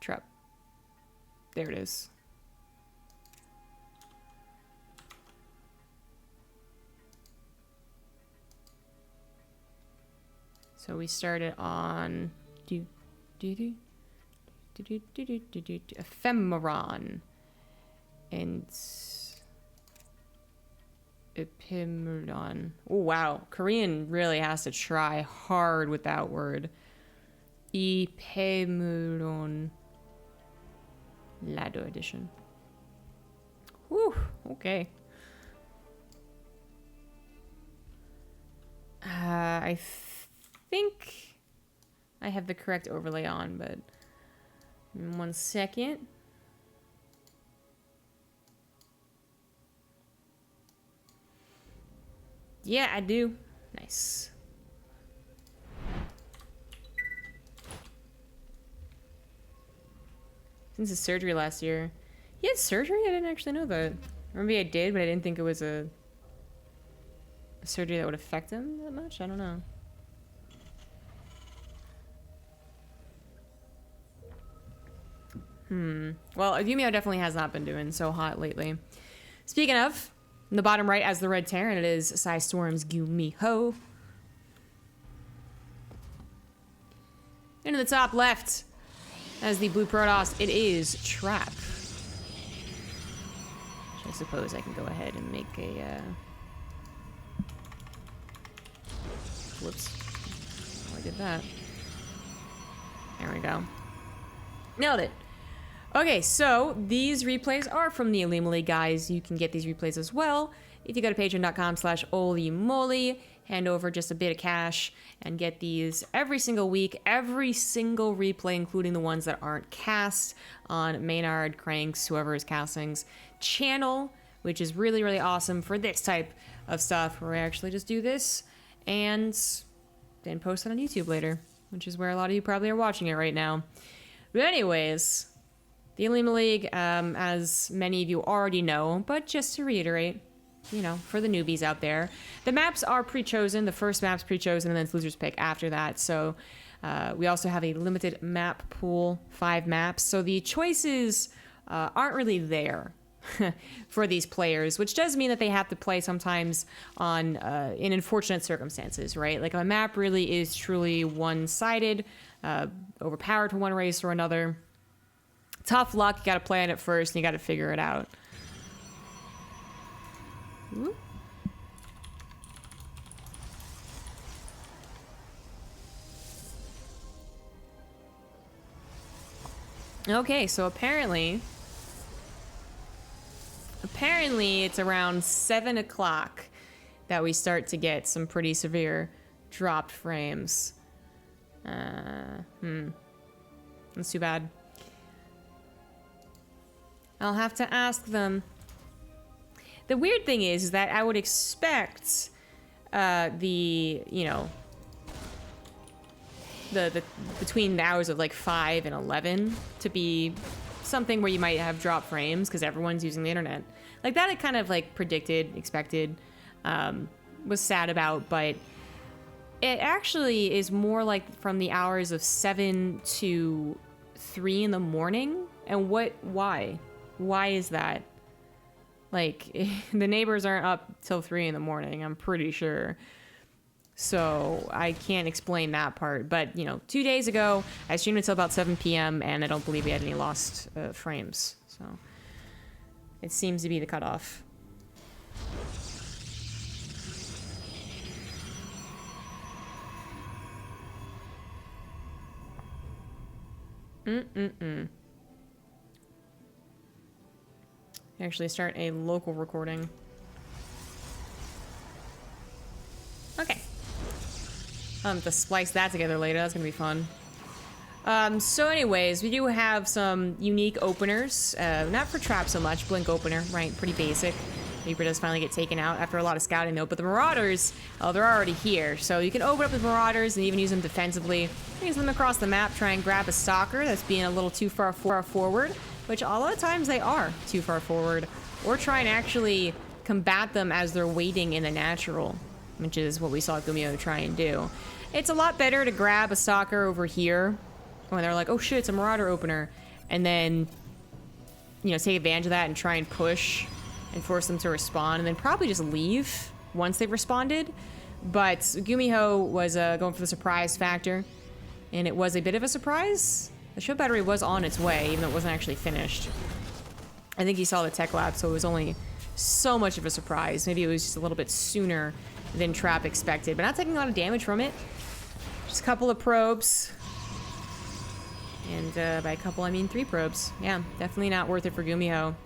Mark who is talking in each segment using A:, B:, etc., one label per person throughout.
A: Trap. There it is. So we started on Ephemeron and Ephemeron. Oh wow, Korean really has to try hard with that word. Ephemeron Lado edition. Whew, okay. I think I have the correct overlay on, but in 1 second. Yeah, I do. Nice. Since his surgery last year. He had surgery? I didn't actually know that. Or maybe I did, but I didn't think it was a surgery that would affect him that much. I don't know. Well, GuMiHo definitely has not been doing so hot lately. Speaking of, in the bottom right as the red Terran, it is Psystorm's GuMiHo. And in the top left, as the blue Protoss, it is Trap. Which I suppose I can go ahead and make a, whoops. Oh, I did that. There we go. Nailed it. Okay, so these replays are from the Olimoleague, guys. You can get these replays as well if you go to patreon.com/Olimoleague, hand over just a bit of cash, and get these every single week, every single replay, including the ones that aren't cast on Maynard, Cranks, whoever is casting's channel, which is really, really awesome for this type of stuff, where I actually just do this and then post it on YouTube later, which is where a lot of you probably are watching it right now. But anyways, the Olimoleague, as many of you already know, but just to reiterate, you know, for the newbies out there, the maps are pre-chosen. The first map's pre-chosen, and then it's loser's pick after that. So we also have a limited map pool, 5 maps. So the choices aren't really there for these players, which does mean that they have to play sometimes on in unfortunate circumstances, right? Like if a map really is truly one-sided, overpowered for one race or another, tough luck, you gotta play on it first and you gotta figure it out. Ooh. Okay, so apparently it's around 7 o'clock that we start to get some pretty severe dropped frames. That's too bad. I'll have to ask them. The weird thing is that I would expect the between the hours of like 5 and 11 to be something where you might have drop frames because everyone's using the internet. Like that I kind of like predicted, expected, was sad about, but it actually is more like from the hours of 7 to 3 in the morning. And why? Why is that? Like, the neighbors aren't up till 3 in the morning, I'm pretty sure. So I can't explain that part. But, you know, 2 days ago, I streamed until about 7 p.m. and I don't believe we had any lost frames. So it seems to be the cutoff. Actually start a local recording. Okay. To splice that together later, that's gonna be fun. So anyways, we do have some unique openers. Not for Trap so much, Blink opener, right? Pretty basic. Reaper does finally get taken out after a lot of scouting though, but the Marauders, they're already here. So you can open up with Marauders and even use them defensively. Use them across the map, try and grab a Stalker that's being a little too far forward, which a lot of times they are too far forward, or try and actually combat them as they're waiting in the natural, which is what we saw GuMiHo try and do. It's a lot better to grab a Stalker over here when they're like, oh shit, it's a Marauder opener, and then, you know, take advantage of that and try and push and force them to respond, and then probably just leave once they've responded. But GuMiHo was going for the surprise factor, and it was a bit of a surprise. The shield battery was on its way, even though it wasn't actually finished. I think he saw the tech lab, so it was only so much of a surprise. Maybe it was just a little bit sooner than Trap expected, but not taking a lot of damage from it. Just a couple of probes. And by a couple, I mean 3 probes. Yeah, definitely not worth it for GuMiHo. And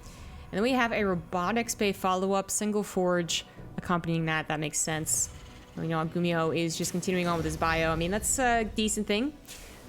A: then we have a Robotics Bay follow-up, single forge accompanying that. That makes sense. And we know GuMiHo is just continuing on with his bio. I mean, that's a decent thing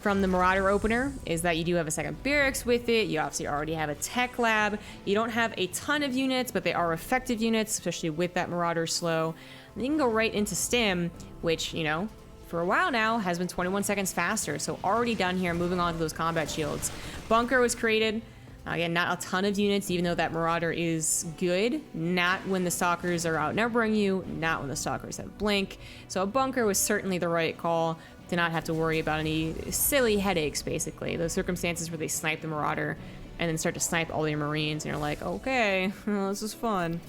A: from the Marauder opener, is that you do have a second barracks with it. You obviously already have a tech lab. You don't have a ton of units, but they are effective units, especially with that Marauder slow. And you can go right into Stim, which, you know, for a while now has been 21 seconds faster. So already done here, moving on to those combat shields. Bunker was created. Again, not a ton of units, even though that Marauder is good. Not when the Stalkers are outnumbering you, not when the Stalkers have Blink. So a bunker was certainly the right call to not have to worry about any silly headaches, basically. Those circumstances where they snipe the Marauder and then start to snipe all your Marines, and you're like, okay, well, this is fun.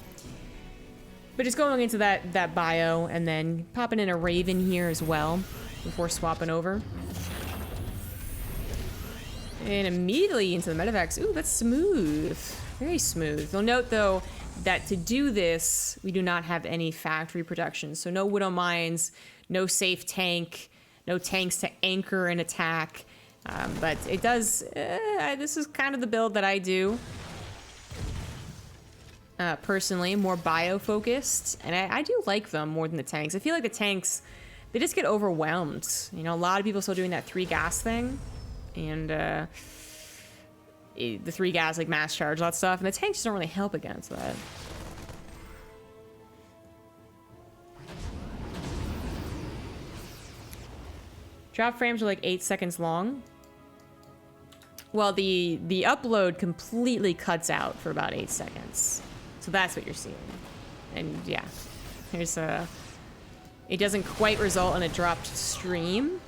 A: But just going into that bio, and then popping in a Raven here as well before swapping over. And immediately into the medevacs. Ooh, that's smooth. Very smooth. You'll note, though, that to do this, we do not have any factory production. So no Widow Mines, no safe tank, no tanks to anchor an attack. But it does... this is kind of the build that I do. Personally, more bio-focused. And I do like them more than the tanks. I feel like the tanks, they just get overwhelmed. You know, a lot of people still doing that 3 gas thing. And the 3 gas, like mass charge, all that stuff, and the tanks just don't really help against that. Drop frames are like 8 seconds long. Well, the upload completely cuts out for about 8 seconds, so that's what you're seeing. And yeah, there's it doesn't quite result in a dropped stream,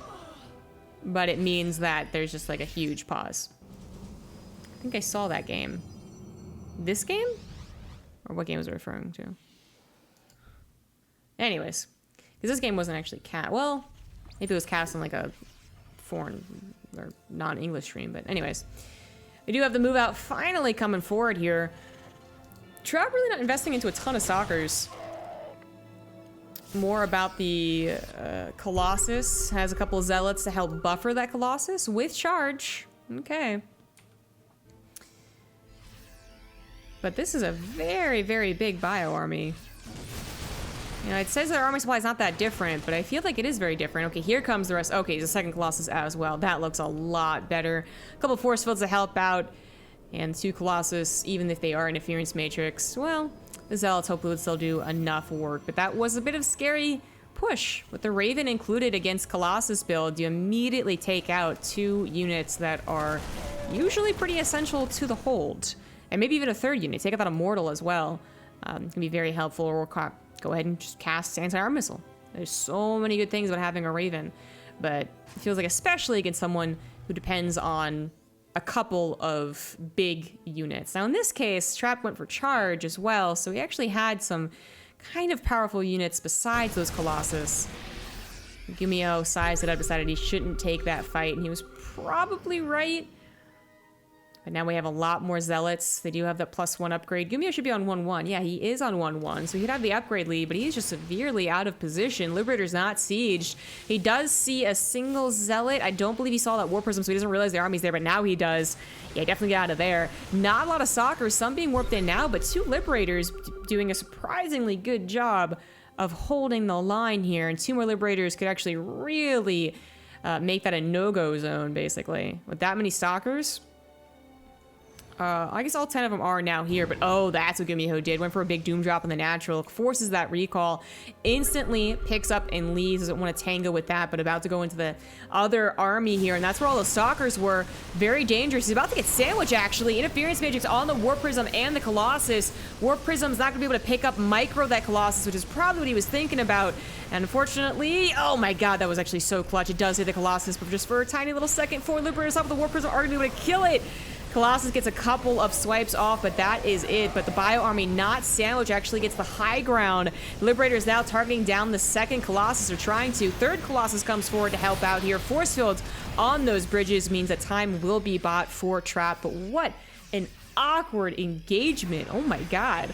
A: but it means that there's just like a huge pause. I think I saw that game. This game? Or what game was I referring to? Anyways, because this game wasn't actually cast. Well, maybe it was cast on like a foreign or non-English stream, but anyways. We do have the move out finally coming forward here. Trap really not investing into a ton of stalkers. More about the Colossus. Has a couple of zealots to help buffer that Colossus with charge. Okay. But this is a very, very big bio army. You know, it says their army supply is not that different, but I feel like it is very different. Okay, here comes the rest. Okay, the second Colossus out as well. That looks a lot better. A couple force fields to help out. And 2 Colossus, even if they are interference matrix, well, the Zealots hopefully would still do enough work. But that was a bit of a scary push. With the Raven included against Colossus build, you immediately take out 2 units that are usually pretty essential to the hold. And maybe even a 3rd unit. Take out that Immortal as well. Can be very helpful. Or go ahead and just cast anti-arm missile. There's so many good things about having a Raven. But it feels like especially against someone who depends on a couple of big units. Now in this case, Trap went for charge as well, so he actually had some kind of powerful units besides those Colossus. GuMiHo sized it up, decided he shouldn't take that fight, and he was probably right. But now we have a lot more Zealots. They do have that +1 upgrade. GuMiHo should be on 1-1. Yeah, he is on 1-1, so he'd have the upgrade lead, but he's just severely out of position. Liberator's not sieged. He does see a single Zealot. I don't believe he saw that War Prism, so he doesn't realize the army's there, but now he does. Yeah, definitely get out of there. Not a lot of Stalkers, some being warped in now, but 2 Liberators doing a surprisingly good job of holding the line here, and 2 more Liberators could actually really make that a no-go zone, basically. With that many Stalkers, I guess all 10 of them are now here, but oh, that's what GuMiHo did. Went for a big Doom Drop on the natural, forces that recall, instantly picks up and leaves. Doesn't want to tango with that, but about to go into the other army here, and that's where all the Stalkers were. Very dangerous. He's about to get sandwiched, actually. Interference Matrix on the War Prism and the Colossus. War Prism's not going to be able to pick up micro that Colossus, which is probably what he was thinking about. And unfortunately, oh my god, that was actually so clutch. It does hit the Colossus, but just for a tiny little second, 4 Liberators up with the War Prism are going to be able to kill it. Colossus gets a couple of swipes off, but that is it. But the Bio Army, not Sandwich, actually gets the high ground. Liberators now targeting down the second Colossus, or trying to. Third Colossus comes forward to help out here. Force fields on those bridges means that time will be bought for Trap. But what an awkward engagement. Oh my god.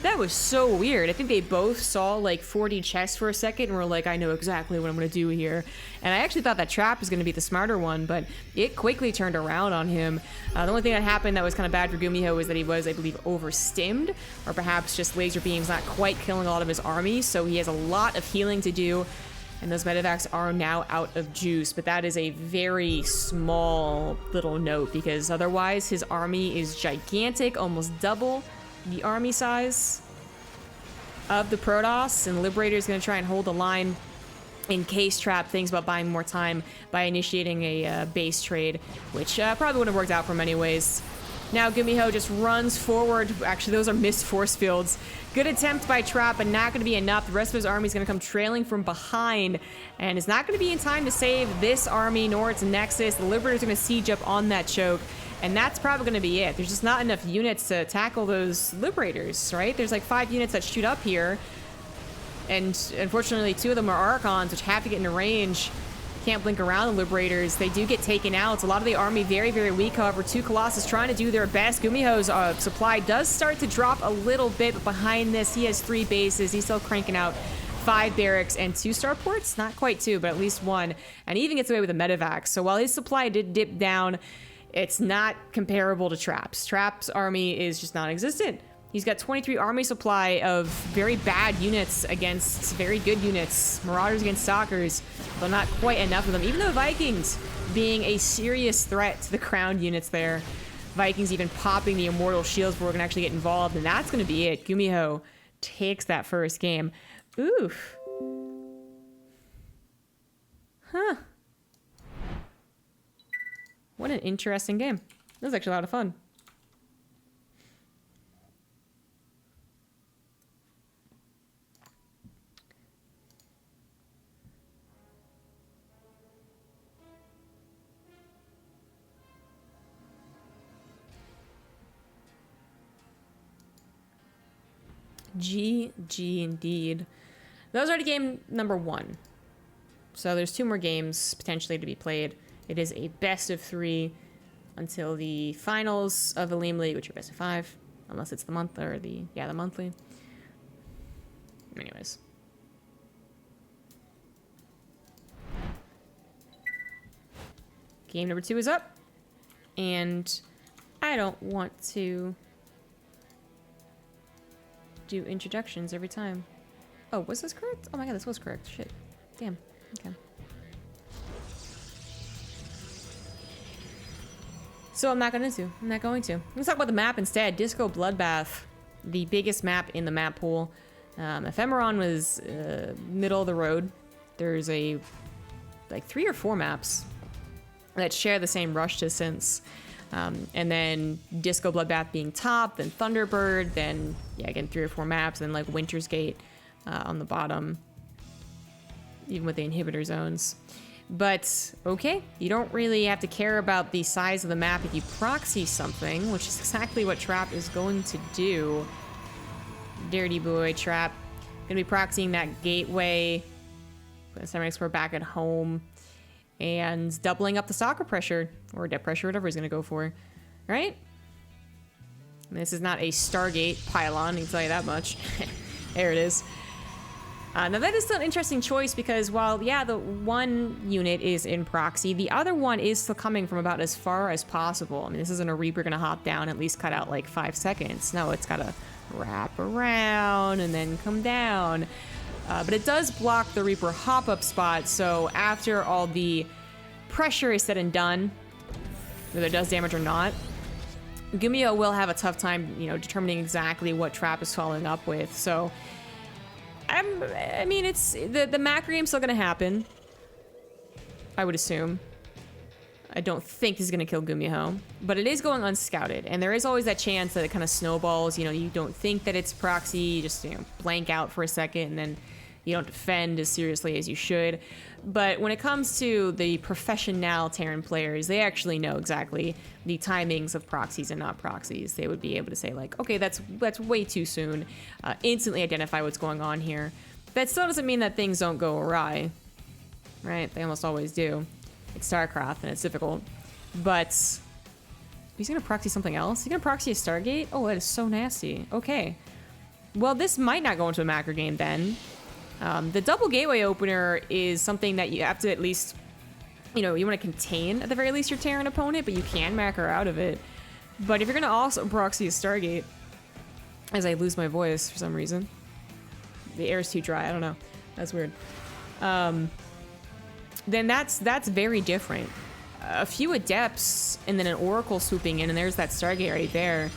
A: That was so weird. I think they both saw like 40 chests for a second and were like, I know exactly what I'm going to do here. And I actually thought that Trap was going to be the smarter one, but it quickly turned around on him. The only thing that happened that was kind of bad for GuMiHo is that he was, I believe, overstimmed, or perhaps just laser beams not quite killing a lot of his army, so he has a lot of healing to do. And those medevacs are now out of juice, but that is a very small little note, because otherwise his army is gigantic, almost double the army size of the Protoss, and Liberator is going to try and hold the line in case Trap thinks about buying more time by initiating a base trade, which probably would have worked out for him anyways. Now GuMiHo just runs forward. Actually, those are missed force fields. Good attempt by Trap, but not going to be enough. The rest of his army is going to come trailing from behind, and it's not going to be in time to save this army nor its Nexus. The Liberators are going to siege up on that choke, and that's probably going to be it. There's just not enough units to tackle those Liberators, right? There's like 5 units that shoot up here, and unfortunately 2 of them are Archons, which have to get into range. Can't blink around the Liberators. They do get taken out. A lot of the army very, very weak. However, 2 Colossus trying to do their best. GuMiHo's supply does start to drop a little bit, but behind this, he has 3 bases. He's still cranking out 5 barracks and 2 starports. Not quite 2, but at least 1. And he even gets away with a medevac. So while his supply did dip down, it's not comparable to Trap's. Trap's army is just non-existent. He's got 23 army supply of very bad units against very good units. Marauders against Stalkers, but not quite enough of them. Even though Vikings being a serious threat to the crowned units there. Vikings even popping the Immortal Shields before we're going to actually get involved, and that's going to be it. GuMiHo takes that first game. Oof. Huh. What an interesting game. That was actually a lot of fun. GG indeed. That was already game number 1. So there's 2 more games potentially to be played. It is a best of 3 until the finals of Olimoleague, which are best of 5, unless it's the month or the monthly. Anyways. Game number 2 is up, and I don't want to do introductions every time. Oh, was this correct? Oh my god, this was correct. Shit. Damn. Okay. So I'm not going to. Let's talk about the map instead. Disco Bloodbath, the biggest map in the map pool. Ephemeron was middle of the road. There's like 3 or 4 maps that share the same rush distance. And then Disco Bloodbath being top, then Thunderbird, then, yeah, again, 3 or 4 maps, and then like Winter's Gate on the bottom, even with the inhibitor zones. But, okay, you don't really have to care about the size of the map if you proxy something, which is exactly what Trap is going to do. Dirty boy, Trap. Gonna be proxying that gateway. We're back at home. And doubling up the stalker pressure, or depth pressure, whatever he's going to go for, right? And this is not a Stargate pylon, I can tell you that much. There it is. Now that is still an interesting choice, because while, yeah, the one unit is in proxy, the other one is still coming from about as far as possible. I mean, this isn't a Reaper going to hop down, at least cut out like 5 seconds. No, it's got to wrap around and then come down. But it does block the Reaper hop-up spot, so after all the pressure is said and done, whether it does damage or not, GuMiHo will have a tough time, you know, determining exactly what Trap is following up with. So, I mean, it's the macro game's still gonna happen, I would assume. I don't think this is gonna kill GuMiHo, but it is going unscouted, and there is always that chance that it kind of snowballs. You know, you don't think that it's proxy, you just, you know, blank out for a second, and then You don't defend as seriously as you should. But when it comes to the professional Terran players, they actually know exactly the timings of proxies and not proxies. They would be able to say like, okay, that's way too soon. Instantly identify what's going on here. That still doesn't mean that things don't go awry, right? They almost always do. It's StarCraft and it's difficult. But he's gonna proxy something else? He's gonna proxy a Stargate? Oh, that is so nasty. Okay. Well, this might not go into a macro game then. The double gateway opener is something that you have to at least, you know, you want to contain at the very least your Terran opponent, but you can macro out of it. But if you're gonna also proxy a Stargate, as I lose my voice for some reason, the air's too dry. I don't know. That's weird. Then that's very different. A few adepts and then an oracle swooping in, and there's that Stargate right there,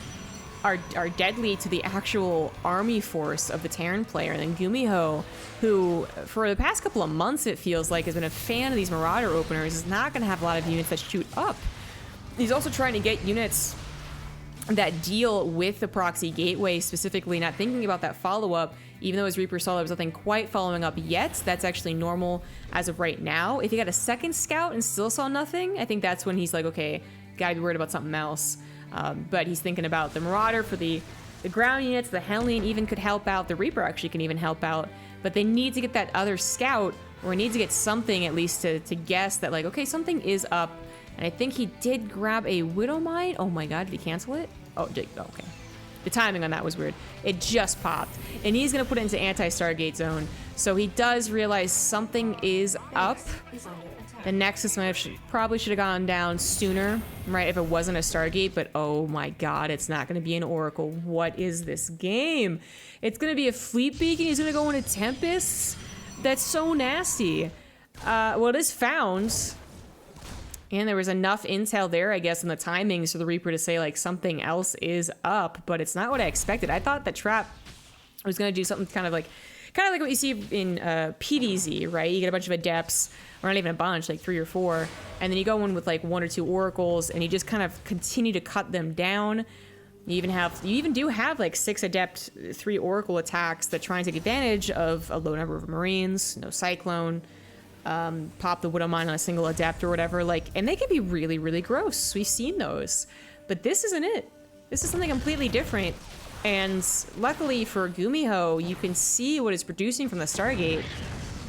A: are deadly to the actual army force of the Terran player. And then GuMiHo, who for the past couple of months it feels like has been a fan of these Marauder openers, is not going to have a lot of units that shoot up. He's also trying to get units that deal with the proxy gateway specifically, not thinking about that follow-up. Even though his Reaper saw there was nothing quite following up yet, that's actually normal as of right now. If he got a second scout and still saw nothing, I think that's when he's like, okay, gotta be worried about something else. But he's thinking about the Marauder for the ground units. The Hellion even could help out. The Reaper actually can even help out. But they need to get that other scout, or need to get something at least to guess that, like, okay, something is up. And I think he did grab a Widow Mine. Oh my god, did he cancel it? Oh, okay. The timing on that was weird. It just popped. And he's going to put it into anti-Stargate zone. So he does realize something is up. The Nexus probably should have gone down sooner, right, if it wasn't a Stargate. But oh my god, it's not going to be an Oracle. What is this game? It's going to be a Fleet Beacon. He's going to go into Tempests. That's so nasty. Well, it is found. And there was enough intel there, I guess, in the timings for the Reaper to say, like, something else is up. But it's not what I expected. I thought that Trap was going to do something kind of like what you see in PvZ, right? You get a bunch of Adepts, or not even a bunch, like 3 or 4. And then you go in with, like, 1 or 2 Oracles, and you just kind of continue to cut them down. You even do have, like, 6 Adept, 3 Oracle attacks that try and take advantage of a low number of Marines, no Cyclone. Pop the Widow Mine on a single Adept or whatever, like, and they can be really, really gross. We've seen those. But this isn't it. This is something completely different. And luckily for GuMiHo, you can see what it's producing from the Stargate.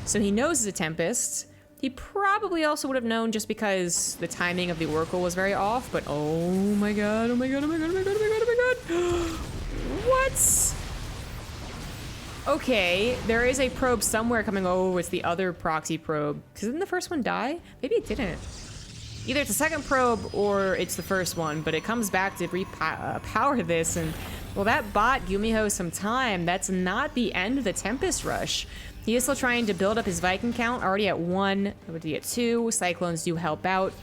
A: So he knows it's a Tempest. He probably also would have known just because the timing of the Oracle was very off, but oh my god, oh my god, oh my god, oh my god, oh my god, oh my god. What? Okay, there is a probe somewhere coming. Oh, it's the other proxy probe. Didn't the first one die? Maybe it didn't. Either it's a second probe or it's the first one, but it comes back to repower this, and well, that bought GuMiHo some time. That's not the end of the Tempest Rush. He is still trying to build up his Viking count, already at 1, would be at 2. Cyclones do help out.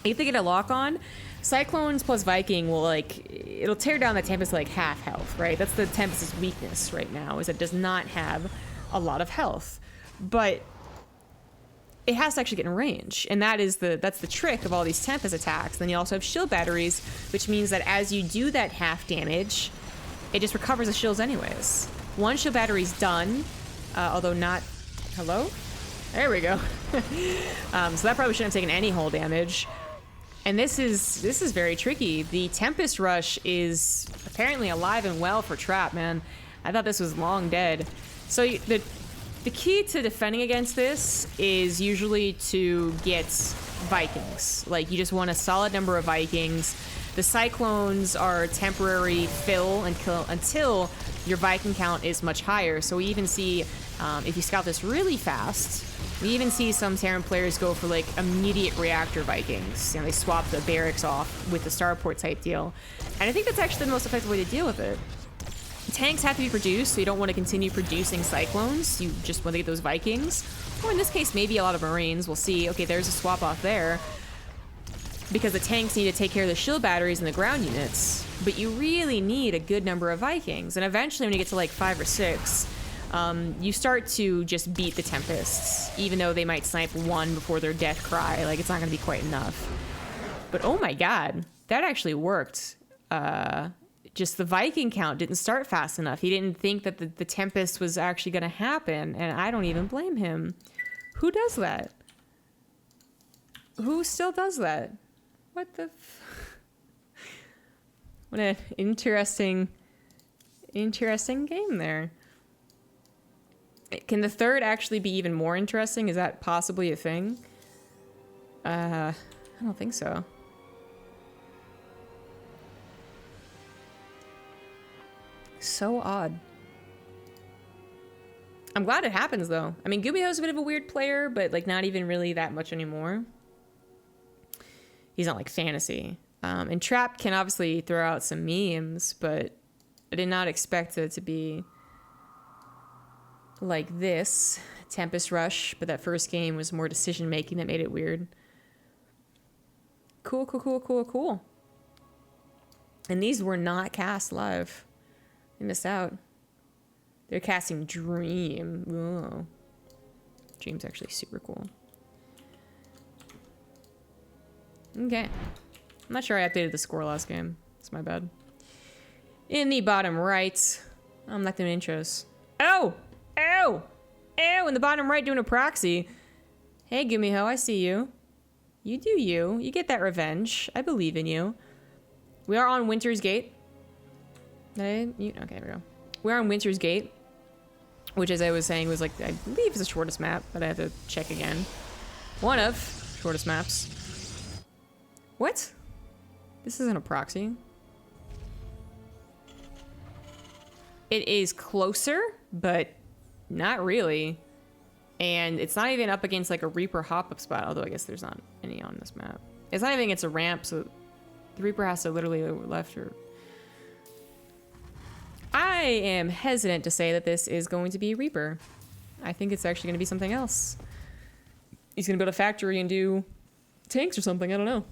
A: If they get a lock on, Cyclones plus Viking will, like, it'll tear down the Tempest like half health, right? That's the Tempest's weakness right now, is it does not have a lot of health. But it has to actually get in range, and that's the trick of all these Tempest attacks. Then you also have shield batteries, which means that as you do that half damage, it just recovers the shields anyways. 1 shield battery's done, although not... Hello? There we go. So that probably shouldn't have taken any hull damage. And this is very tricky. The Tempest Rush is apparently alive and well for Trap, man. I thought this was long dead. So the key to defending against this is usually to get Vikings. Like, you just want a solid number of Vikings. The Cyclones are temporary fill until your Viking count is much higher. So we even see, if you scout this really fast, we even see some Terran players go for, like, immediate reactor Vikings. You know, they swap the barracks off with the starport type deal. And I think that's actually the most effective way to deal with it. Tanks have to be produced, so you don't want to continue producing Cyclones. You just want to get those Vikings. Or in this case, maybe a lot of Marines. We'll see. Okay, there's a swap off there. Because the tanks need to take care of the shield batteries and the ground units. But you really need a good number of Vikings. And eventually, when you get to, like, 5 or 6... you start to just beat the Tempests, even though they might snipe 1 before their death cry. Like, it's not going to be quite enough. But oh my god, that actually worked. just the Viking count didn't start fast enough. He didn't think that the Tempest was actually going to happen, and I don't even blame him. Who does that? Who still does that? What the... What an interesting game there. Can the third actually be even more interesting? Is that possibly a thing? I don't think so. So odd. I'm glad it happens though. I mean, GuMiHo's a bit of a weird player, but like not even really that much anymore. He's not like fantasy. And Trap can obviously throw out some memes, but I did not expect it to be like this. Tempest Rush, but that first game was more decision making that made it weird. Cool, cool, cool, cool, cool. And these were not cast live. They missed out. They're casting Dream. Whoa. Dream's actually super cool. Okay. I'm not sure I updated the score last game. It's my bad. In the bottom right. I'm not doing intros. Oh! Oh! Oh! In the bottom right doing a proxy. Hey, GuMiHo, I see you. You do you. You get that revenge. I believe in you. We are on Winter's Gate. Okay, there we go. We're on Winter's Gate. Which, as I was saying, was like, I believe is the shortest map, but I have to check again. One of shortest maps. What? This isn't a proxy. It is closer, but not really. And it's not even up against like a Reaper hop-up spot, although I guess there's not any on this map. It's not even against a ramp, so the Reaper has to literally left or... I am hesitant to say that this is going to be Reaper. I think it's actually going to be something else. He's going to build a factory and do tanks or something, I don't know.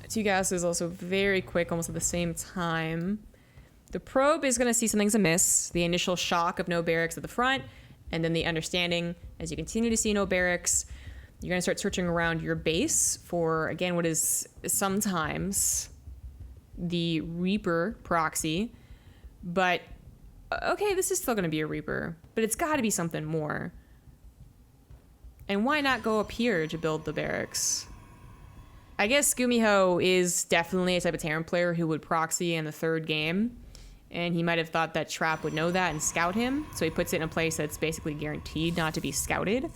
A: Two gas is also very quick, almost at the same time. The probe is going to see something's amiss. The initial shock of no barracks at the front, and then the understanding as you continue to see no barracks, you're going to start searching around your base for, again, what is sometimes the Reaper proxy. But, okay, this is still going to be a Reaper, but it's got to be something more. And why not go up here to build the barracks? I guess GuMiHo is definitely a type of Terran player who would proxy in the third game. And he might have thought that Trap would know that and scout him. So he puts it in a place that's basically guaranteed not to be scouted.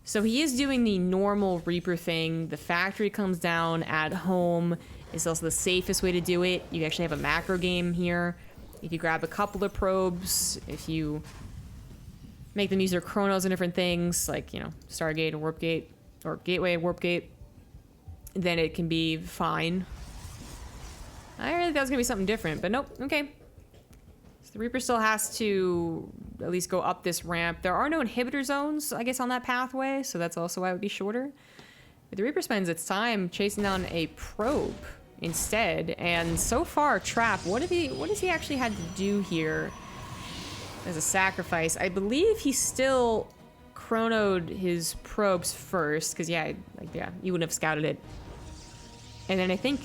A: So he is doing the normal Reaper thing. The factory comes down at home. It's also the safest way to do it. You actually have a macro game here. If you grab a couple of probes, if you make them use their chronos and different things, like, you know, Stargate or Warp Gate, or Gateway and Warp Gate, then it can be fine. I really thought it was gonna be something different, but nope, okay. So the Reaper still has to at least go up this ramp. There are no inhibitor zones, I guess, on that pathway, so that's also why it would be shorter. But the Reaper spends its time chasing down a probe instead, and so far, Trap, what has he actually had to do here as a sacrifice? I believe he still chronoed his probes first, because yeah, you wouldn't have scouted it. And then I think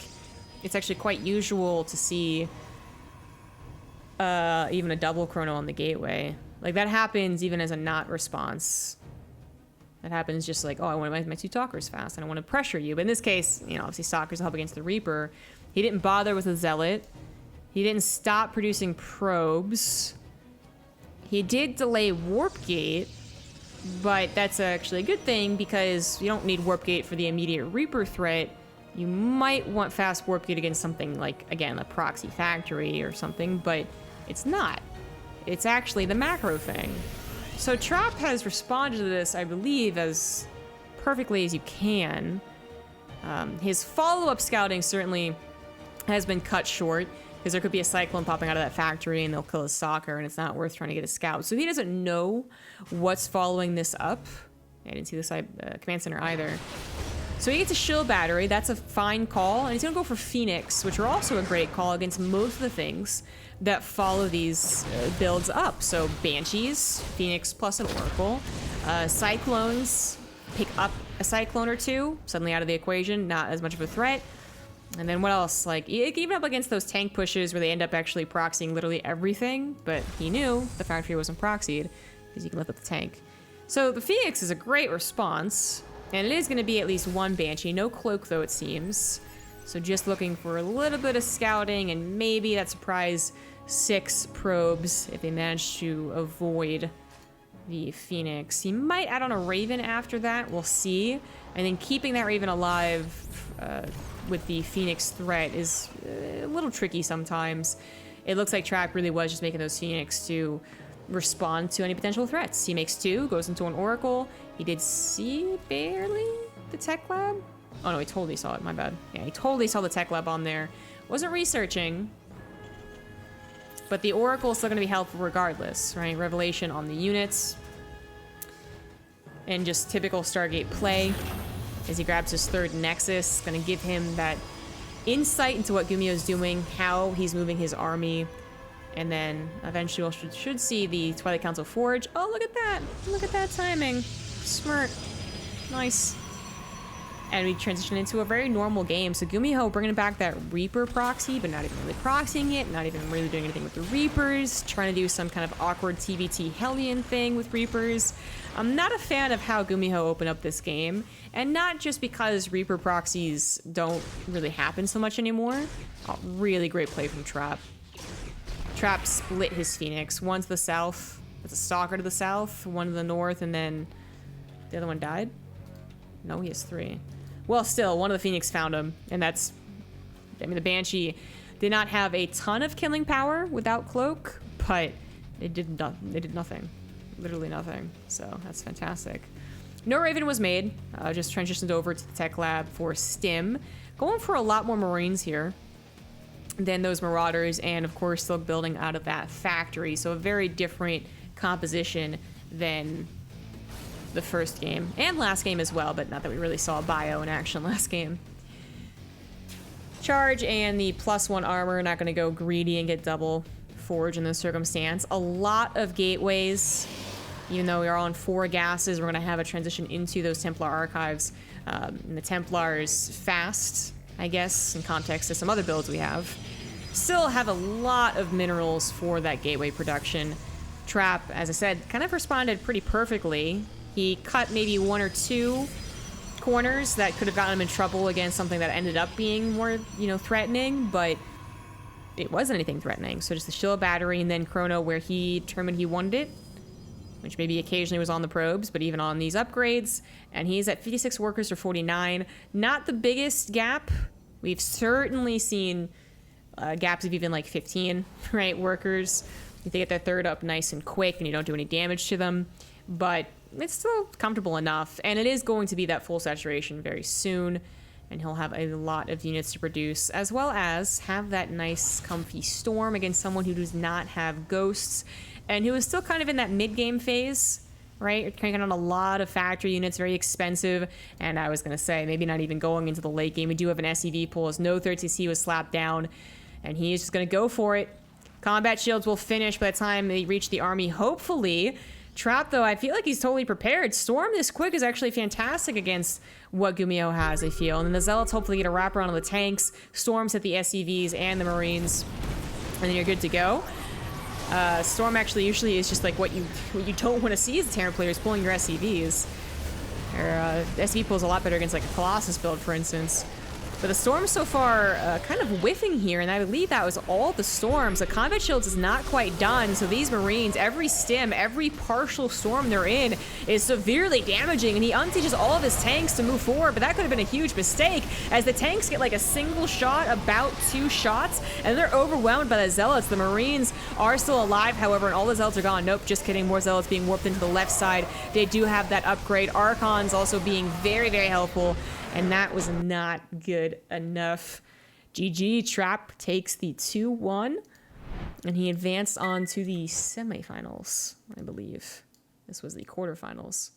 A: it's actually quite usual to see even a double chrono on the gateway. Like, that happens even as a not response. That happens just like, oh, I want my two talkers fast and I want to pressure you. But in this case, you know, obviously Stalker's up against the Reaper. He didn't bother with a Zealot. He didn't stop producing probes. He did delay Warp Gate, but that's actually a good thing because you don't need Warp Gate for the immediate Reaper threat. You might want fast Warp Gate against something like, again, a proxy factory or something, but it's not. It's actually the macro thing. So Trap has responded to this, I believe, as perfectly as you can. His follow-up scouting certainly has been cut short, because there could be a Cyclone popping out of that factory and they'll kill a Stalker, and it's not worth trying to get a scout. So he doesn't know what's following this up. I didn't see the command center either. So he gets a shill battery. That's a fine call. And he's going to go for Phoenix, which are also a great call against most of the things that follow these builds up. So Banshees, Phoenix plus an Oracle. Cyclones, pick up a Cyclone or two, suddenly out of the equation, not as much of a threat. And then what else? Like, even up against those tank pushes where they end up actually proxying literally everything, but he knew the factory wasn't proxied because you can lift up the tank. So the Phoenix is a great response, and it is going to be at least one Banshee. No cloak, though, it seems. So just looking for a little bit of scouting and maybe that surprise 6 probes if they manage to avoid the Phoenix. He might add on a Raven after that. We'll see. And then keeping that Raven alive with the Phoenix threat is a little tricky sometimes. It looks like Trap really was just making those Phoenix to respond to any potential threats. He makes 2, goes into an Oracle. He did see barely the Tech Lab. Oh no, he totally saw it, my bad. Yeah, he totally saw the Tech Lab on there. Wasn't researching, but the Oracle is still gonna be helpful regardless, right? Revelation on the units. And just typical Stargate play as he grabs his 3rd Nexus. Gonna give him that insight into what GuMiHo's doing, how he's moving his army. And then eventually we should see the Twilight Council Forge. Oh, look at that. Look at that timing. Smart. Nice. And we transition into a very normal game. So GuMiHo bringing back that Reaper proxy, but not even really proxying it, not even really doing anything with the Reapers, trying to do some kind of awkward TBT Hellion thing with Reapers. I'm not a fan of how GuMiHo opened up this game, and not just because Reaper proxies don't really happen so much anymore. Oh, really great play from Trap. Trap split his Phoenix. One to the south, it's a Stalker to the south, one to the north, and then the other one died? No, he has 3. Well, still, one of the Phoenix found him, and that's... I mean, the Banshee did not have a ton of killing power without Cloak, but it did nothing. Literally nothing. So, that's fantastic. No Raven was made. Just transitioned over to the Tech Lab for Stim. Going for a lot more Marines here than those Marauders, and of course, still building out of that factory. So, a very different composition than the first game and last game as well, but not that we really saw bio in action last game. Charge and the +1 armor, not going to go greedy and get double forge in this circumstance. A lot of gateways, even though we are on 4 gases, we're going to have a transition into those Templar archives. And the Templars fast, I guess, in context to some other builds we have. Still have a lot of minerals for that gateway production. Trap, as I said, kind of responded pretty perfectly. He cut maybe 1 or 2 corners that could have gotten him in trouble against something that ended up being more, threatening, but it wasn't anything threatening. So just the shield battery and then Chrono where he determined he wanted it, which maybe occasionally was on the probes, but even on these upgrades. And he's at 56 workers for 49. Not the biggest gap. We've certainly seen gaps of even like 15, right, workers. If they get their 3rd up nice and quick and you don't do any damage to them. But it's still comfortable enough, and it is going to be that full saturation very soon, and he'll have a lot of units to produce, as well as have that nice comfy Storm against someone who does not have ghosts, and who is still kind of in that mid-game phase, right? You're cranking on a lot of factory units, very expensive, and I was going to say, maybe not even going into the late game. We do have an SEV pull, as no 3CC was slapped down, and he is just going to go for it. Combat shields will finish by the time they reach the army, hopefully. Trap, though, I feel like he's totally prepared. Storm this quick is actually fantastic against what GuMiHo has, I feel. And then the Zealots hopefully get a wraparound on the tanks. Storms hit the SCVs and the Marines. And then you're good to go. Storm actually usually is just like what you don't want to see as a Terran player is pulling your SCVs. Or, the SCV pulls a lot better against like a Colossus build, for instance. But the Storm so far kind of whiffing here, and I believe that was all the Storms. The Combat Shields is not quite done, so these Marines, every stim, every partial Storm they're in is severely damaging, and he unseages all of his tanks to move forward, but that could have been a huge mistake, as the tanks get like a single shot, about 2 shots, and they're overwhelmed by the Zealots. The Marines are still alive, however, and all the Zealots are gone. Nope, just kidding, more Zealots being warped into the left side. They do have that upgrade. Archons also being very, very helpful. And that was not good enough. GG, Trap takes the 2-1. And he advanced on to the semifinals, I believe. This was the quarterfinals.